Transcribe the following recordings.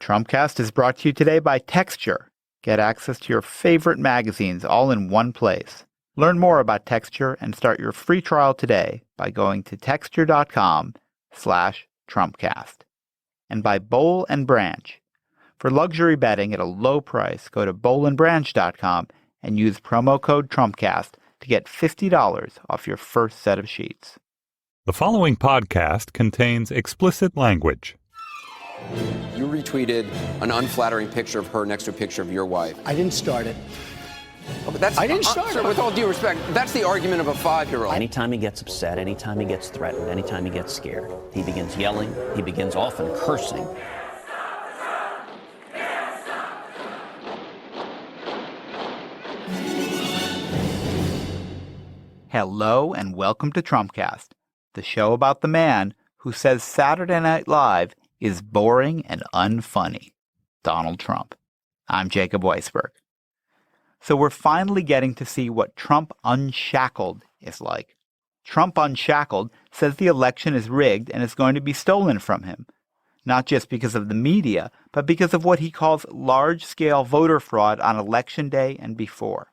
Trumpcast is brought to you today by Texture. Get access to your favorite magazines all in one place. Learn more about Texture and start your free trial today by going to texture.com/Trumpcast. And by Bowl and Branch. For luxury bedding at a low price, go to bowlandbranch.com and use promo code Trumpcast to get $50 off your first set of sheets. The following podcast contains explicit language. You retweeted an unflattering picture of her next to a picture of your wife. I didn't start it. Oh, but that's, I didn't start sir, it. with all due respect, that's the argument of a 5-year-old. Anytime he gets upset, anytime he gets threatened, anytime he gets scared, he begins yelling, he begins often cursing. Hello and welcome to Trumpcast, the show about the man who says Saturday Night Live is boring and unfunny, Donald Trump. I'm Jacob Weisberg. So we're finally getting to see what Trump Unshackled is like. Trump Unshackled says the election is rigged and is going to be stolen from him, not just because of the media, but because of what he calls large-scale voter fraud on Election Day and before.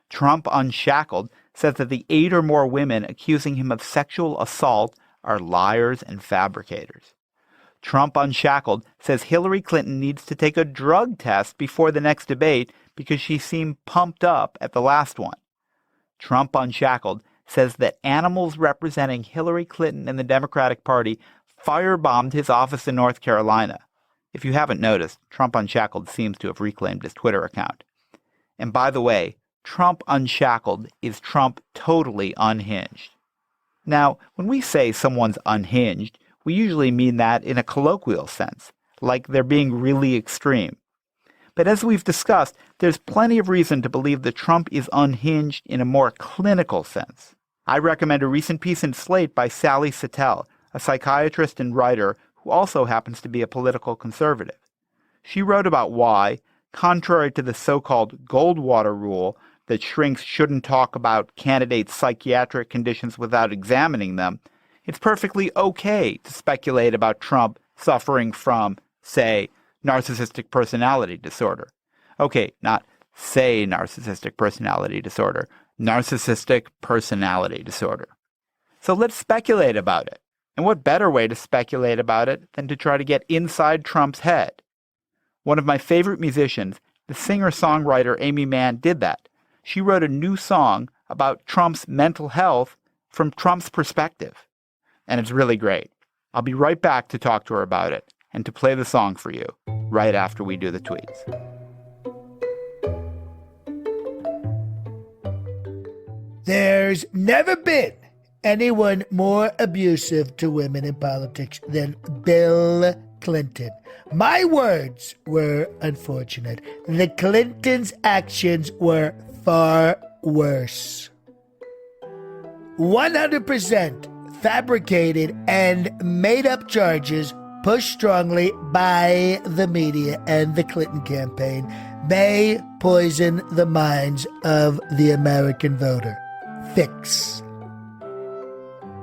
Trump Unshackled says that the 8 or more women accusing him of sexual assault are liars and fabricators. Trump Unshackled says Hillary Clinton needs to take a drug test before the next debate because she seemed pumped up at the last one. Trump Unshackled says that animals representing Hillary Clinton and the Democratic Party firebombed his office in North Carolina. If you haven't noticed, Trump Unshackled seems to have reclaimed his Twitter account. And by the way, Trump Unshackled is Trump totally unhinged. Now, when we say someone's unhinged, we usually mean that in a colloquial sense, like they're being really extreme. But as we've discussed, there's plenty of reason to believe that Trump is unhinged in a more clinical sense. I recommend a recent piece in Slate by Sally Satel, a psychiatrist and writer who also happens to be a political conservative. She wrote about why, contrary to the so-called Goldwater rule that shrinks shouldn't talk about candidates' psychiatric conditions without examining them, it's perfectly okay to speculate about Trump suffering from, say, narcissistic personality disorder. Okay, not say narcissistic personality disorder, narcissistic personality disorder. So let's speculate about it. And what better way to speculate about it than to try to get inside Trump's head? One of my favorite musicians, the singer-songwriter Amy Mann, did that. She wrote a new song about Trump's mental health from Trump's perspective. And it's really great. I'll be right back to talk to her about it and to play the song for you right after we do the tweets. There's never been anyone more abusive to women in politics than Bill Clinton. My words were unfortunate. The Clintons' actions were far worse. 100% fabricated and made up charges pushed strongly by the media and the Clinton campaign may poison the minds of the American voter. Fix.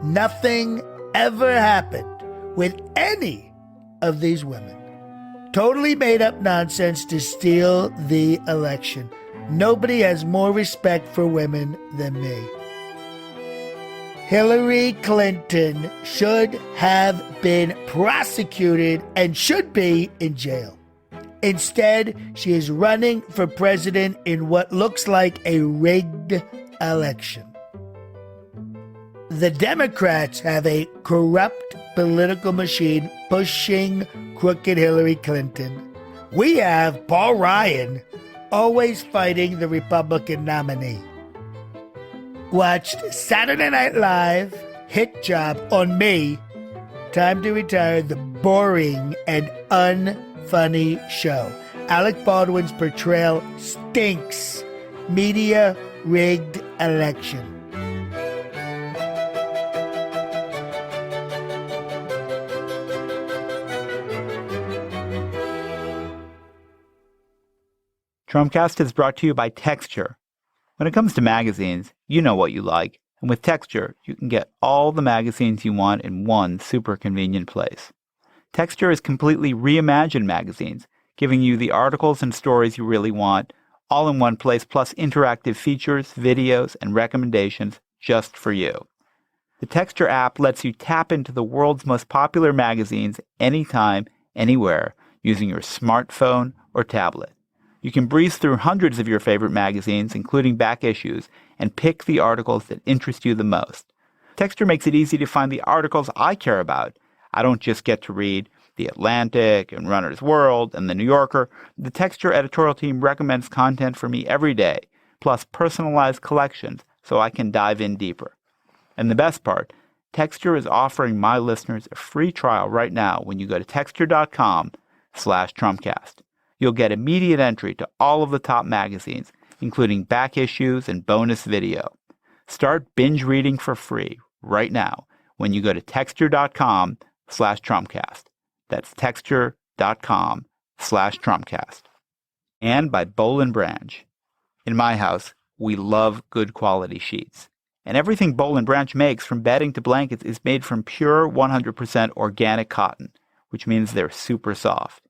Nothing ever happened with any of these women. Totally made up nonsense to steal the election. Nobody has more respect for women than me. Hillary Clinton should have been prosecuted and should be in jail. Instead, she is running for president in what looks like a rigged election. The Democrats have a corrupt political machine pushing crooked Hillary Clinton. We have Paul Ryan always fighting the Republican nominee. Watched Saturday Night Live, hit job on me. Time to retire the boring and unfunny show. Alec Baldwin's portrayal stinks. Media rigged election. Trumpcast is brought to you by Texture. When it comes to magazines, you know what you like, and with Texture, you can get all the magazines you want in one super convenient place. Texture has completely reimagined magazines, giving you the articles and stories you really want, all in one place, plus interactive features, videos, and recommendations just for you. The Texture app lets you tap into the world's most popular magazines anytime, anywhere, using your smartphone or tablet. You can breeze through hundreds of your favorite magazines, including back issues, and pick the articles that interest you the most. Texture makes it easy to find the articles I care about. I don't just get to read The Atlantic and Runner's World and The New Yorker. The Texture editorial team recommends content for me every day, plus personalized collections so I can dive in deeper. And the best part, Texture is offering my listeners a free trial right now when you go to texture.com/Trumpcast. You'll get immediate entry to all of the top magazines, including back issues and bonus video. Start binge reading for free right now when you go to texture.com/Trumpcast. That's texture.com/Trumpcast. And by Boll & Branch. In my house, we love good quality sheets. And everything Boll & Branch makes, from bedding to blankets, is made from pure 100% organic cotton, which means they're super soft.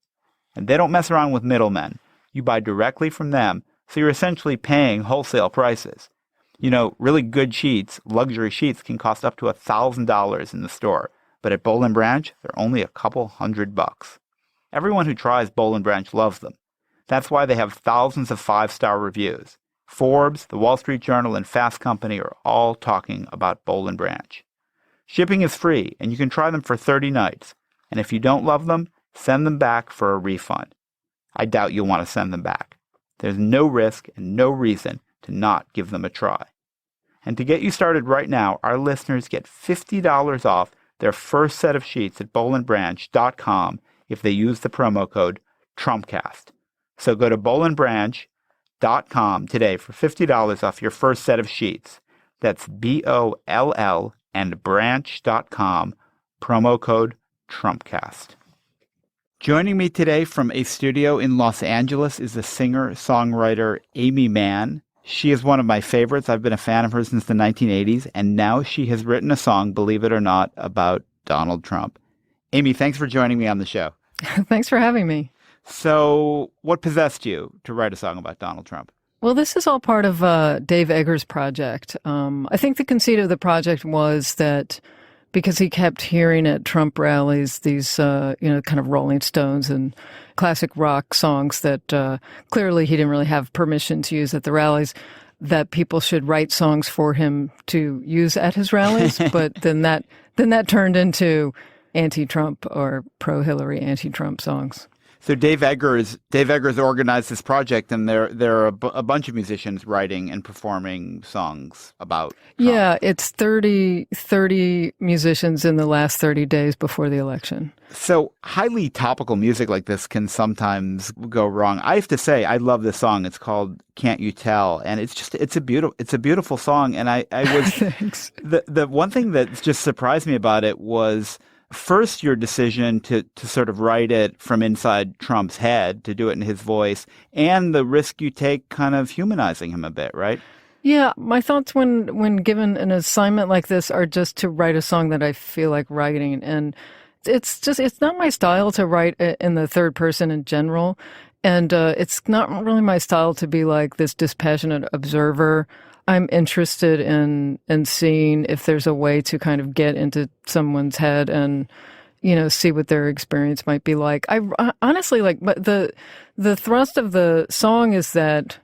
And they don't mess around with middlemen. You buy directly from them, so you're essentially paying wholesale prices. You know, really good sheets, luxury sheets, can cost up to $1,000 in the store. But at Boll & Branch, they're only a couple $100. Everyone who tries Boll & Branch loves them. That's why they have thousands of 5-star reviews. Forbes, The Wall Street Journal, and Fast Company are all talking about Boll & Branch. Shipping is free, and you can try them for 30 nights. And if you don't love them, send them back for a refund. I doubt you'll want to send them back. There's no risk and no reason to not give them a try. And to get you started right now, our listeners get $50 off their first set of sheets at bollandbranch.com if they use the promo code TrumpCast. So go to bollandbranch.com today for $50 off your first set of sheets. That's BOLL and branch.com, promo code TrumpCast. Joining me today from a studio in Los Angeles is the singer-songwriter Aimee Mann. She is one of my favorites. I've been a fan of her since the 1980s, and now she has written a song, believe it or not, about Donald Trump. Aimee, thanks for joining me on the show. Thanks for having me. So what possessed you to write a song about Donald Trump? Well, this is all part of Dave Eggers' project. I think the conceit of the project was that because he kept hearing at Trump rallies these, kind of Rolling Stones and classic rock songs that clearly he didn't really have permission to use at the rallies, that people should write songs for him to use at his rallies. But then that turned into anti-Trump or pro-Hillary anti-Trump songs. So Dave Eggers organized this project, and there are a bunch of musicians writing and performing songs about Trump. Yeah, it's 30 musicians in the last 30 days before the election. So highly topical music like this can sometimes go wrong. I have to say, I love this song. It's called "Can't You Tell," and it's a beautiful song. And I was Thanks. The one thing that just surprised me about it was, first, your decision to sort of write it from inside Trump's head, to do it in his voice, and the risk you take kind of humanizing him a bit, right? Yeah, my thoughts when given an assignment like this are just to write a song that I feel like writing. And it's not my style to write in the third person in general. And it's not really my style to be like this dispassionate observer. I'm interested in seeing if there's a way to kind of get into someone's head and, see what their experience might be like. I honestly but the thrust of the song is that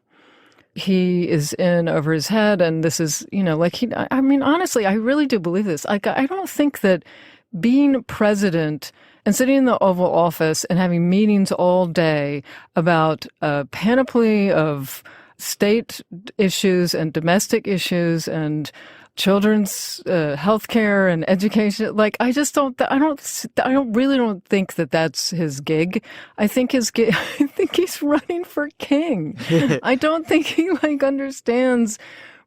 he is in over his head, and this is, honestly, I really do believe this. I don't think that being president and sitting in the Oval Office and having meetings all day about a panoply of state issues and domestic issues and children's health care and education. I really don't think that that's his gig. I think he's running for king. I don't think he understands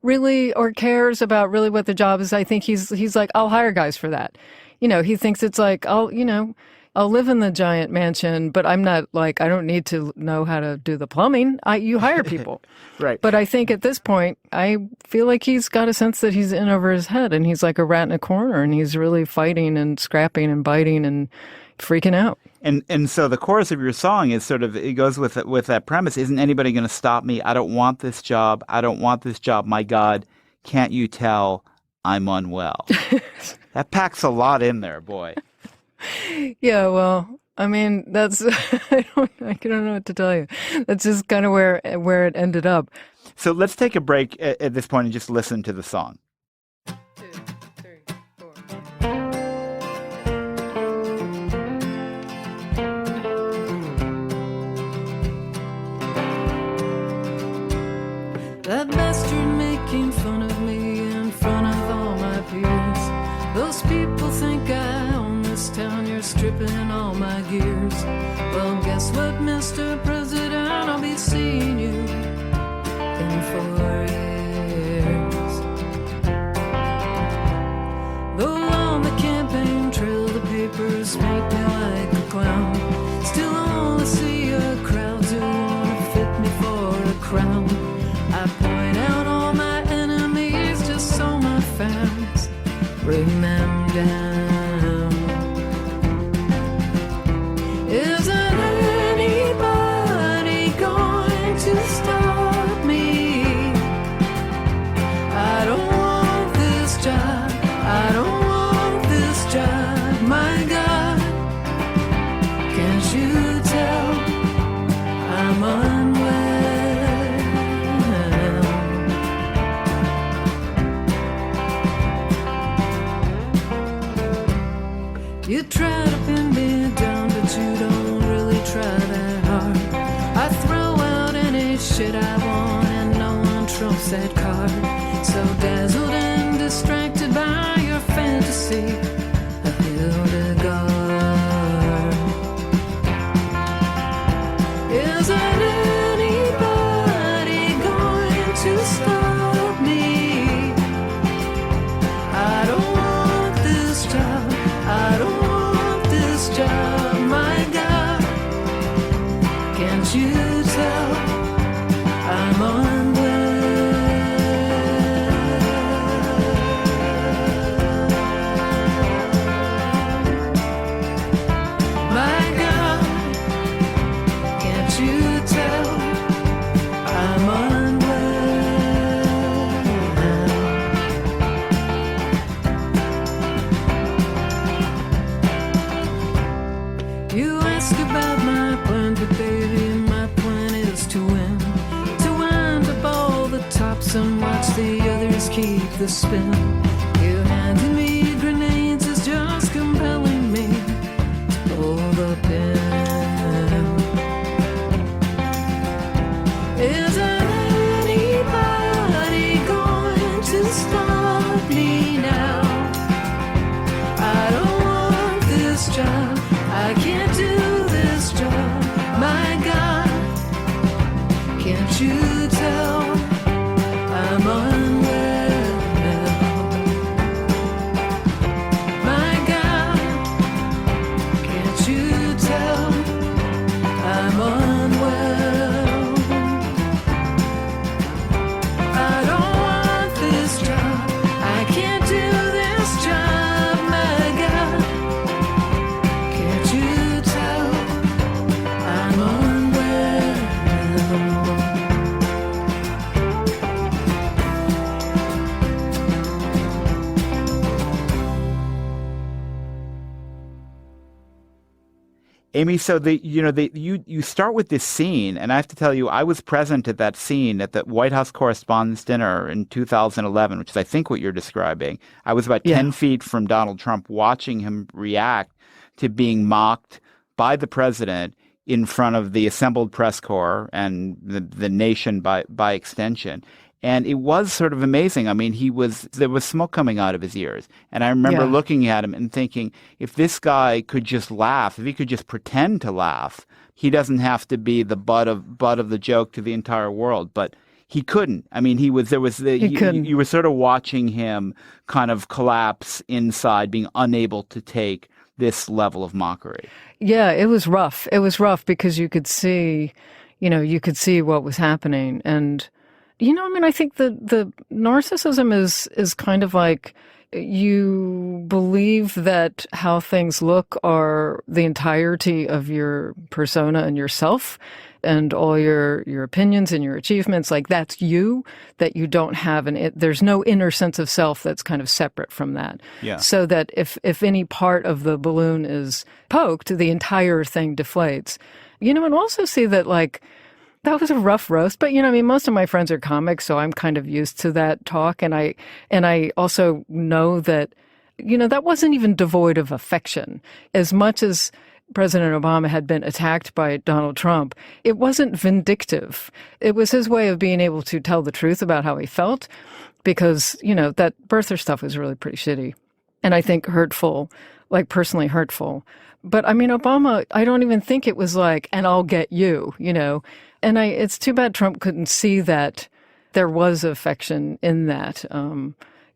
really or cares about really what the job is. I think he's like, I'll hire guys for that. He thinks it's like, I'll live in the giant mansion, but I'm not I don't need to know how to do the plumbing. You hire people. Right. But I think at this point, I feel like he's got a sense that he's in over his head, and he's like a rat in a corner, and he's really fighting and scrapping and biting and, freaking out. And so the chorus of your song is sort of, it goes with that premise. Isn't anybody going to stop me? I don't want this job. I don't want this job. My God, can't you tell I'm unwell? That packs a lot in there, boy. Yeah, well, I mean, that's I don't know what to tell you. That's just kind of where it ended up. So let's take a break at this point and just listen to the song. 2, 3, 4. That bastard making fun of me in front of all my peers. Those people think I own this town. You're stripping all my gears. Well, guess what, Mr. President? I'll be seeing you in 4 years. Though on the campaign trail the papers paint me like a clown, still only see a crowds who wanna fit me for a crown. I point out all my enemies just so my fans bring them down. Isn't anybody going to stop me? I don't want this job. I don't want this job. My God, can't you tell I'm unwell? You try to pin me down, but you don't really try that hard. I throw out any shit I want, and no one trumps that card. So dazzled and distracted by your fantasy of Hildegard. Isn't anybody going to stop me? I don't want this job. I don't want this job. My God, can't you tell I'm unwell? My God, can't you tell I'm unwell? You ask about my plan, but baby, my plan is to win. To wind up all the tops and watch the others keep the spin. You handing me grenades is just compelling me to pull the pin. Isn't anybody going to stop me now? I don't want this job. I can't do this job. My God, can't you tell I'm unwell? My God, can't you tell I'm unwell? I don't want this job. I can't do this job. My God, can't you tell I'm unwell? Amy, so you start with this scene, and I have to tell you, I was present at that scene at the White House Correspondents' Dinner in 2011, which is, I think, what you're describing. I was about 10 feet from Donald Trump watching him react to being mocked by the president in front of the assembled press corps and the nation by extension. And it was sort of amazing. I mean, there was smoke coming out of his ears. And I remember looking at him and thinking, if this guy could just laugh, if he could just pretend to laugh, he doesn't have to be the butt of the joke to the entire world. But he couldn't. I mean, you were sort of watching him kind of collapse inside, being unable to take this level of mockery. Yeah, it was rough. It was rough because you could see what was happening. And I mean, I think the narcissism is kind of like, you believe that how things look are the entirety of your persona and yourself and all your opinions and your achievements, like that's you, that you don't have there's no inner sense of self that's kind of separate from that. Yeah. So that if any part of the balloon is poked, the entire thing deflates. And also see that, like, that was a rough roast, but I mean, most of my friends are comics, so I'm kind of used to that talk. And I also know that, that wasn't even devoid of affection. As much as President Obama had been attacked by Donald Trump, it wasn't vindictive. It was his way of being able to tell the truth about how he felt, because, that birther stuff was really pretty shitty. And I think hurtful, like personally hurtful. But I mean, Obama, I don't even think it was like, and I'll get you, And it's too bad Trump couldn't see that there was affection in that.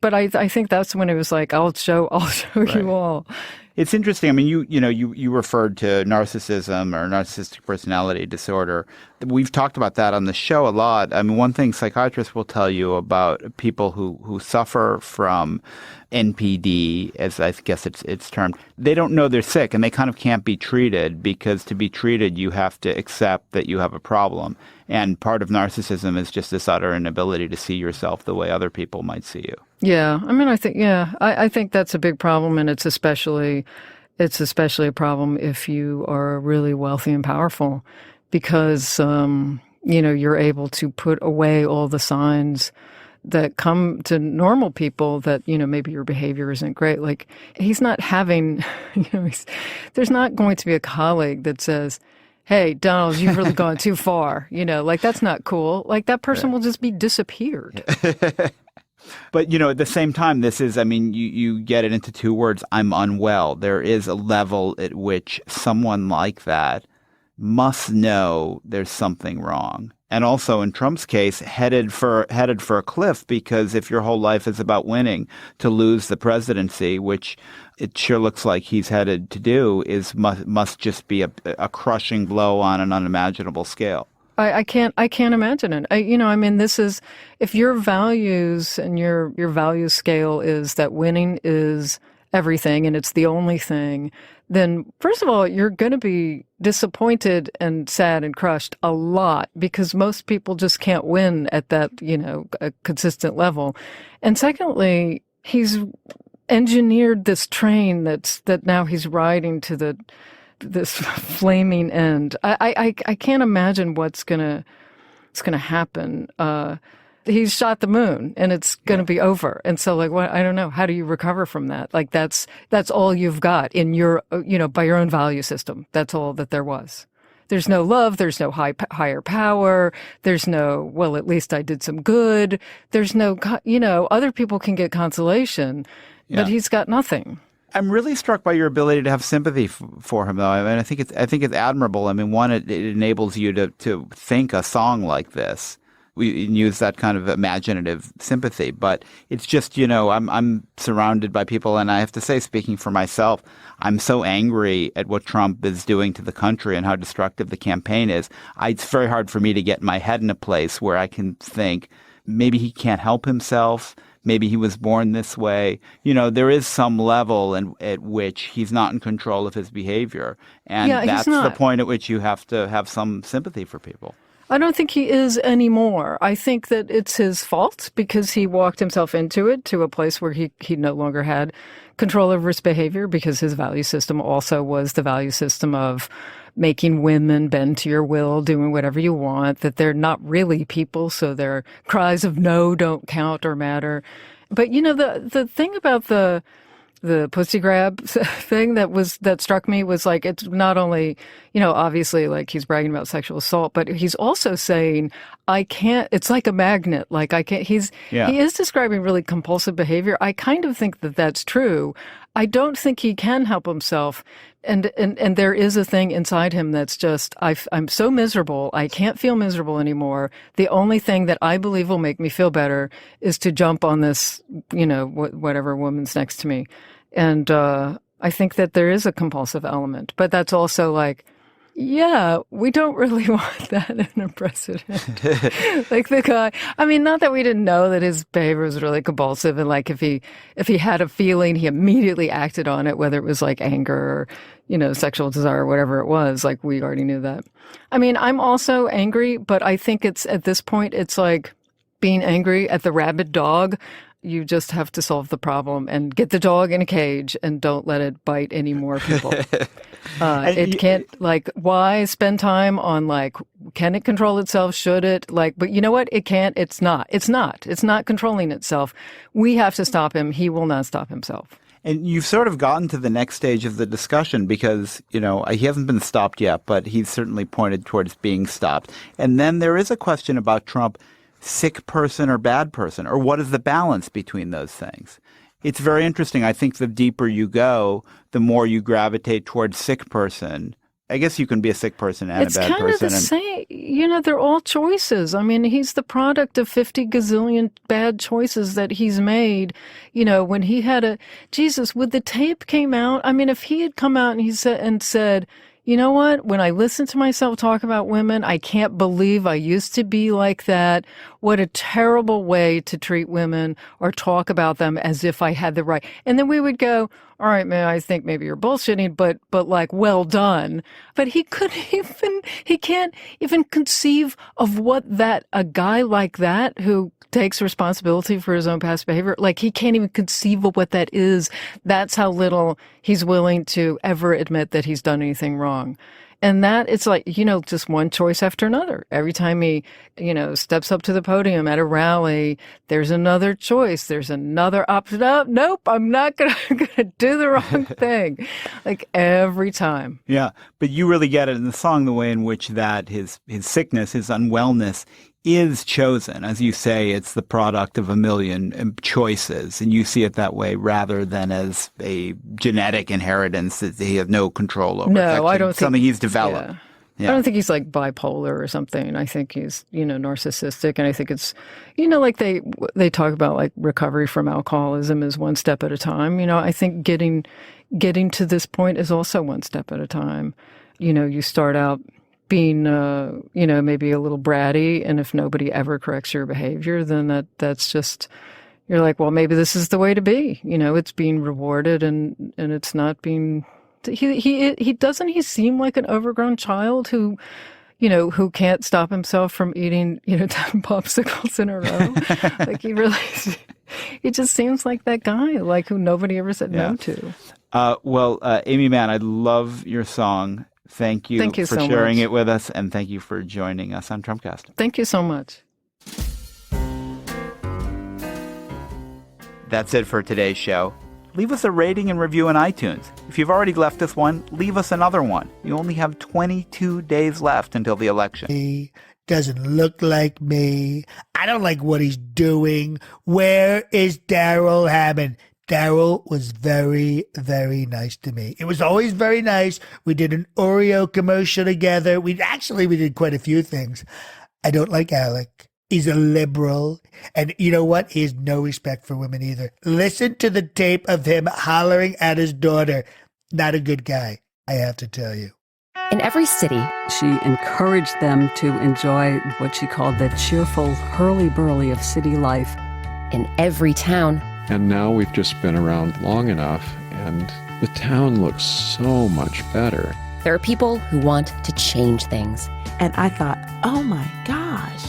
But I think that's when it was like, I'll show Right. you all. It's interesting. I mean, you referred to narcissism or narcissistic personality disorder. We've talked about that on the show a lot. I mean, one thing psychiatrists will tell you about people who suffer from NPD, as I guess it's termed, they don't know they're sick and they kind of can't be treated, because to be treated, you have to accept that you have a problem. And part of narcissism is just this utter inability to see yourself the way other people might see you. Yeah. I mean, I think that's a big problem, and it's especially a problem if you are really wealthy and powerful, because, you're able to put away all the signs that come to normal people that, maybe your behavior isn't great. Like, he's not having, there's not going to be a colleague that says, hey, Donald, you've really gone too far. Like, that's not cool. Like, that person will just be disappeared. But, at the same time, this is, I mean, you get it into two words, I'm unwell. There is a level at which someone like that must know there's something wrong. And also, in Trump's case, headed for a cliff, because if your whole life is about winning, to lose the presidency, which it sure looks like he's headed to do, must just be a crushing blow on an unimaginable scale. I can't imagine it. I mean, this is, if your values and your value scale is that winning is everything and it's the only thing, then first of all, you're going to be disappointed and sad and crushed a lot, because most people just can't win at that, a consistent level. And secondly, he's engineered this train that now he's riding to this flaming end. I can't imagine what's gonna happen. He's shot the moon, and it's gonna be over. And so, like, what? I don't know. How do you recover from that? Like, that's all you've got in your, by your own value system. That's all that there was. There's no love. There's no higher power. There's no, well, at least I did some good. There's no, other people can get consolation, but he's got nothing. I'm really struck by your ability to have sympathy for him, though. I mean, I think it's admirable. I mean, one, it enables you to think a song like this. We use that kind of imaginative sympathy, but it's just, I'm surrounded by people, and I have to say, speaking for myself, I'm so angry at what Trump is doing to the country and how destructive the campaign is. It's very hard for me to get my head in a place where I can think maybe he can't help himself. Maybe he was born this way. There is some level at which he's not in control of his behavior. And that's the point at which you have to have some sympathy for people. I don't think he is anymore. I think that it's his fault, because he walked himself into it, to a place where he no longer had control over his behavior, because his value system also was the value system of making women bend to your will, doing whatever you want, that they're not really people, so their cries of no don't count or matter. But, the thing about the pussy grab thing that struck me was, like, it's not only, obviously, like, he's bragging about sexual assault, but he's also saying, I can't, it's like a magnet. Like, I can't, he is describing really compulsive behavior. I kind of think that that's true. I don't think he can help himself. And there is a thing inside him that's just, I'm so miserable. I can't feel miserable anymore. The only thing that I believe will make me feel better is to jump on this, whatever woman's next to me. And I think that there is a compulsive element, but that's also, like, Yeah, we don't really want that in a president. Like the guy, I mean, not that we didn't know that his behavior was really compulsive, and like if he had a feeling, he immediately acted on it, whether it was like anger or, sexual desire or whatever it was. Like we already knew that. I mean, I'm also angry, but I think it's at this point, it's like being angry at the rabid dog. You just have to solve the problem and get the dog in a cage and don't let it bite any more people. It can't, why spend time on, can it control itself? Should it? But you know what? It can't. It's not. It's not controlling itself. We have to stop him. He will not stop himself. And you've sort of gotten to the next stage of the discussion because, he hasn't been stopped yet, but he's certainly pointed towards being stopped. And then there is a question about Trump, sick person or bad person, or what is the balance between those things? It's very interesting. I think the deeper you go, the more you gravitate towards sick person. I guess you can be a sick person and a bad person. It's kind of the same. They're all choices. I mean, he's the product of 50 gazillion bad choices that he's made. When he had Jesus, when the tape came out, I mean, if he had come out and said, you know what? When I listen to myself talk about women, I can't believe I used to be like that. What a terrible way to treat women or talk about them as if I had the right. And then we would go, all right, man, I think maybe you're bullshitting, but well done. But he can't even conceive of what a guy like that who takes responsibility for his own past behavior. He can't even conceive of what that is. That's how little he's willing to ever admit that he's done anything wrong. And that it's just one choice after another. Every time he, steps up to the podium at a rally, there's another choice. There's another option. Oh, nope, I'm not gonna do the wrong thing. Every time. Yeah. But you really get it in the song, the way in which that his sickness, his unwellness is chosen. As you say, it's the product of a million choices, and you see it that way rather than as a genetic inheritance that he has no control over. No, I don't think something he's developed. Yeah. Yeah. I don't think he's bipolar or something. I think he's, narcissistic, and I think it's, they talk about recovery from alcoholism is one step at a time. I think getting to this point is also one step at a time. You start out being, maybe a little bratty, and if nobody ever corrects your behavior, then that's just, you're like, well, maybe this is the way to be. It's being rewarded, and it's not being. He doesn't he seem like an overgrown child who can't stop himself from eating 10 popsicles in a row. He just seems like that guy, who nobody ever said no to. Amy Mann, I love your song. Thank you for so sharing much. it with us, and thank you for joining us on Trumpcast. Thank you so much. That's it for today's show. Leave us a rating and review on iTunes. If you've already left us one, leave us another one. You only have 22 days left until the election. He doesn't look like me. I don't like what he's doing. Where is Daryl Hammond? Daryl was very, very nice to me. It was always very nice. We did an Oreo commercial together. We did quite a few things. I don't like Alec. He's a liberal. And you know what? He has no respect for women either. Listen to the tape of him hollering at his daughter. Not a good guy, I have to tell you. In every city, she encouraged them to enjoy what she called the cheerful hurly-burly of city life. In every town. And now we've just been around long enough, and the town looks so much better. There are people who want to change things. And I thought, oh my gosh,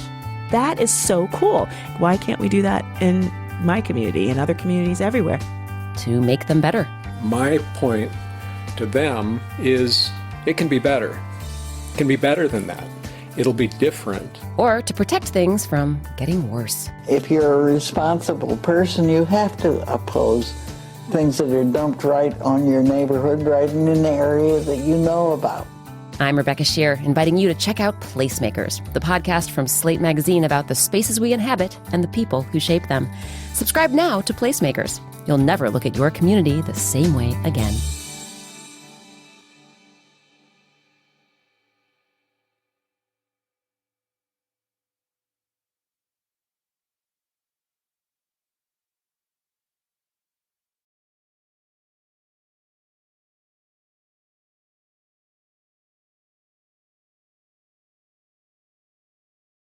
that is so cool. Why can't we do that in my community and other communities everywhere? To make them better. My point to them is it can be better. It can be better than that. It'll be different. Or to protect things from getting worse. If you're a responsible person, you have to oppose things that are dumped right on your neighborhood, right in an area that you know about. I'm Rebecca Shear, inviting you to check out Placemakers, the podcast from Slate Magazine about the spaces we inhabit and the people who shape them. Subscribe now to Placemakers. You'll never look at your community the same way again.